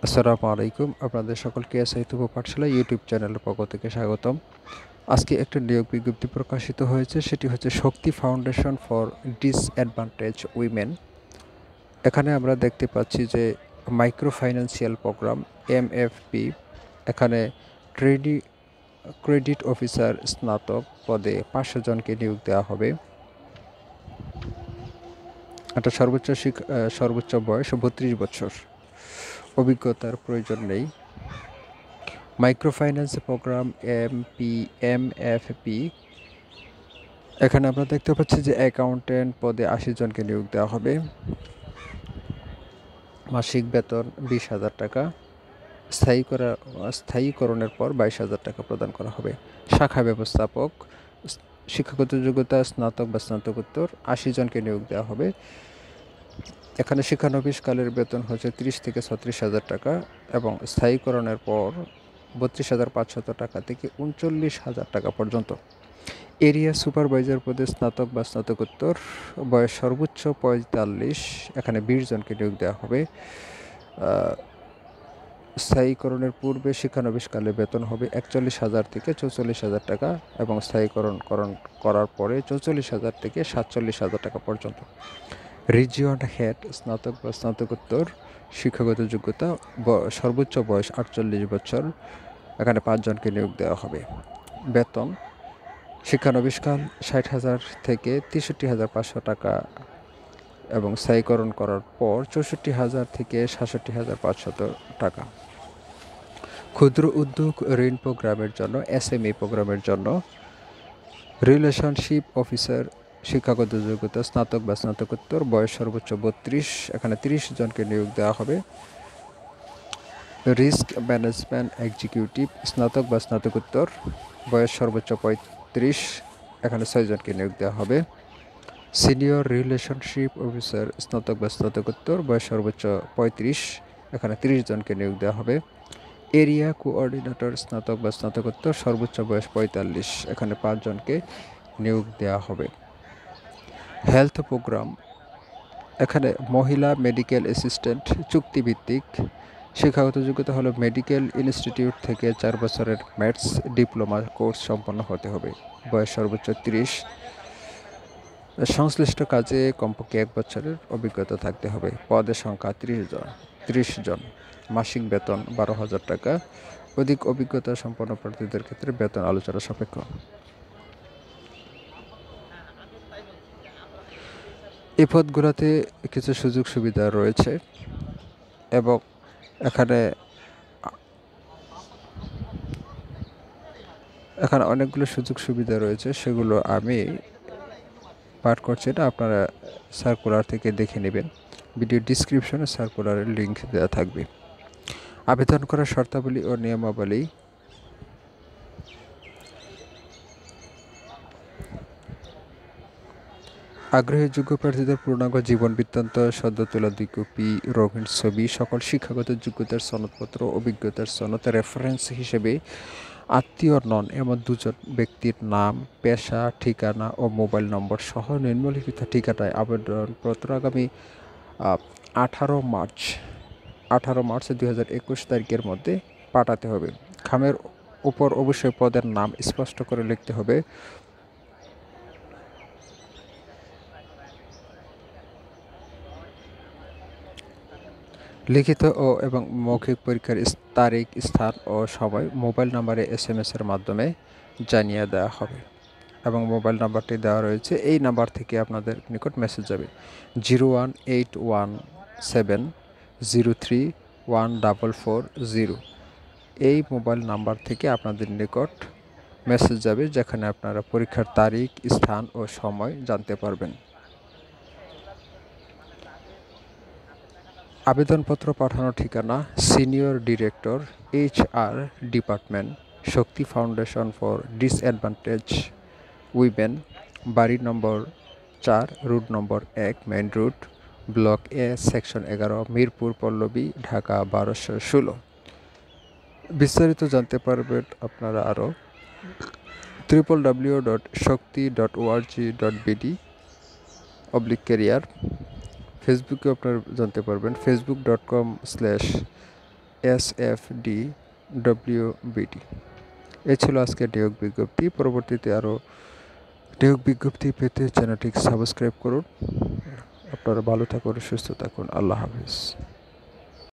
আসসালামু আলাইকুম। আপনাদের সকলকে এসআই তুবো পাঠশালা ইউটিউব চ্যানেলের পক্ষ থেকে স্বাগতম। আজকে একটা নিয়োগ বিজ্ঞপ্তি প্রকাশিত হয়েছে, সেটি হচ্ছে শক্তি ফাউন্ডেশন ফর ডিসঅ্যাডভান্টেজ উইমেন। এখানে আমরা দেখতে পাচ্ছি যে মাইক্রো ফাইন্যান্সিয়াল প্রোগ্রাম MFP, এখানে ট্রেডি ক্রেডিট অফিসার স্নাতক পদে 500 জনকে নিয়োগ দেওয়া হবে। এটা সর্বোচ্চ বয়স 32 বছর। অভিজ্ঞতার প্রয়োজন নেই। মাইক্রো ফাইন্যান্স প্রোগ্রাম MFP, এখানে আমরা দেখতে পাচ্ছি যে অ্যাকাউন্টেন্ট পদে 80 জনকে নিয়োগ দেওয়া হবে। মাসিক বেতন 20,000 টাকা। স্থায়ীকরণের পর 22,000 টাকা প্রদান করা হবে। শাখা ব্যবস্থাপক, শিক্ষাগত যোগ্যতা স্নাতক বা স্নাতকোত্তর, 80 জনকে নিয়োগ দেওয়া হবে। এখানে শিক্ষানবিশকালের বেতন হচ্ছে 30 থেকে 36,000 টাকা এবং স্থায়ীকরণের পর 32,500 টাকা থেকে 39,000 টাকা পর্যন্ত। এরিয়া সুপারভাইজার পদে স্নাতক বা স্নাতকোত্তর, বয়স সর্বোচ্চ 45, এখানে 20 জনকে নিয়োগ দেওয়া হবে। স্থায়ীকরণের পূর্বে শিক্ষানবিশকালে বেতন হবে 41,000 থেকে 44,000 টাকা এবং স্থায়ীকরণ করার পরে 44,000 থেকে 47,000 টাকা পর্যন্ত। রিজিয়ন হেড স্নাতক বা স্নাতকোত্তর, শিক্ষাগত যোগ্যতা সর্বোচ্চ বয়স 48 বছর, এখানে 5 জনকে নিয়োগ দেওয়া হবে। বেতন শিক্ষানবিশকাল 60,000 থেকে 63,500 টাকা এবং স্থায়ীকরণ করার পর 64,000 থেকে 67,500 টাকা। ক্ষুদ্র উদ্যোগ ঋণ প্রোগ্রামের জন্য, SME প্রোগ্রামের জন্য রিলেশনশিপ অফিসার, শিক্ষাগত যোগ্যতা স্নাতক বা স্নাতকোত্তর, বয়স সর্বোচ্চ 32, এখানে 30 জনকে নিয়োগ দেওয়া হবে। রিস্ক ম্যানেজমেন্ট এক্সিকিউটিভ স্নাতক বা স্নাতকোত্তর, বয়স সর্বোচ্চ 35, এখানে 6 জনকে নিয়োগ দেওয়া হবে। সিনিয়র রিলেশনশিপ অফিসার স্নাতক বা স্নাতকোত্তর, বয়স সর্বোচ্চ 35, এখানে 30 জনকে নিয়োগ দেওয়া হবে। এরিয়া কোঅর্ডিনেটর স্নাতক বা স্নাতকোত্তর, সর্বোচ্চ বয়স 45, এখানে 5 জনকে নিয়োগ দেওয়া হবে। হেলথ প্রোগ্রাম, এখানে মহিলা মেডিকেল অ্যাসিস্ট্যান্ট চুক্তিভিত্তিক, শিক্ষাগত যোগ্যতা হলো মেডিকেল ইনস্টিটিউট থেকে 4 বছরের ম্যাথস ডিপ্লোমা কোর্স সম্পন্ন হতে হবে। বয়স সর্বোচ্চ 30, সংশ্লিষ্ট কাজে কমপক্ষে 1 বছরের অভিজ্ঞতা থাকতে হবে। পদের সংখ্যা 30 জন। মাসিক বেতন 12,000 টাকা। অধিক অভিজ্ঞতা সম্পন্ন প্রার্থীদের ক্ষেত্রে বেতন আলোচনা সাপেক্ষ। এই পদগুলোতে কিছু সুযোগ সুবিধা রয়েছে এবং এখানে অনেকগুলো সুযোগ সুবিধা রয়েছে, সেগুলো আমি পাঠ করছি না, আপনারা সার্কুলার থেকে দেখে নেবেন। ভিডিও ডিসক্রিপশনে সার্কুলারের লিঙ্ক দেওয়া থাকবে। আবেদন করার শর্তাবলী ও নিয়মাবলী। আগ্রহী যোগ্য প্রার্থীদের পূর্ণাঙ্গ জীবন বৃত্তান্ত, সদ্য তোলা 2 কপি রঙিন ছবি, সকল শিক্ষাগত যোগ্যতার সনদপত্র, অভিজ্ঞতার সনদ, রেফারেন্স হিসেবে আত্মীয় নন এমন 2 জন ব্যক্তির নাম, পেশা, ঠিকানা ও মোবাইল নম্বর সহ নিম্নলিখিত ঠিকানায় আবেদনপত্র আগামী 18 মার্চ 2021 তারিখের মধ্যে পাঠাতে হবে। খামের উপর অবশ্যই পদের নাম স্পষ্ট করে লিখতে হবে। লিখিত এবং মৌখিক পরীক্ষার তারিখ, স্থান ও সময় মোবাইল নম্বরে SMS এর মাধ্যমে জানিয়ে দেওয়া হবে এবং মোবাইল নাম্বারটি দেওয়া রয়েছে, এই নাম্বার থেকে আপনাদের নিকট মেসেজ যাবে 01817031440। এই মোবাইল নাম্বার থেকে আপনাদের নিকট মেসেজ যাবে, যেখানে আপনারা পরীক্ষার তারিখ, স্থান ও সময় জানতে পারবেন। আবেদনপত্র পাঠানোর ঠিকানা senior director, HR department, Shakti foundation for disadvantage women, বাড়ি number 4, route number 1, main route, block A, section 11, Mirpur Pallabi, Dhaka 1216। বিস্তারিত জানতে পারবেন আপনারা আরও www.shakti.org.bd/career। ফেসবুকে আপনারা জানতে পারবেন facebook.com/shakti SFDWBD। এ ছিল আজকে নিয়োগ বিজ্ঞপ্তি। পরবর্তীতে আরও নিয়োগ বিজ্ঞপ্তি পেতে চ্যানেলটি সাবস্ক্রাইব করুন। আপনারা ভালো থাকুন, সুস্থ থাকুন। আল্লাহ হাফিজ।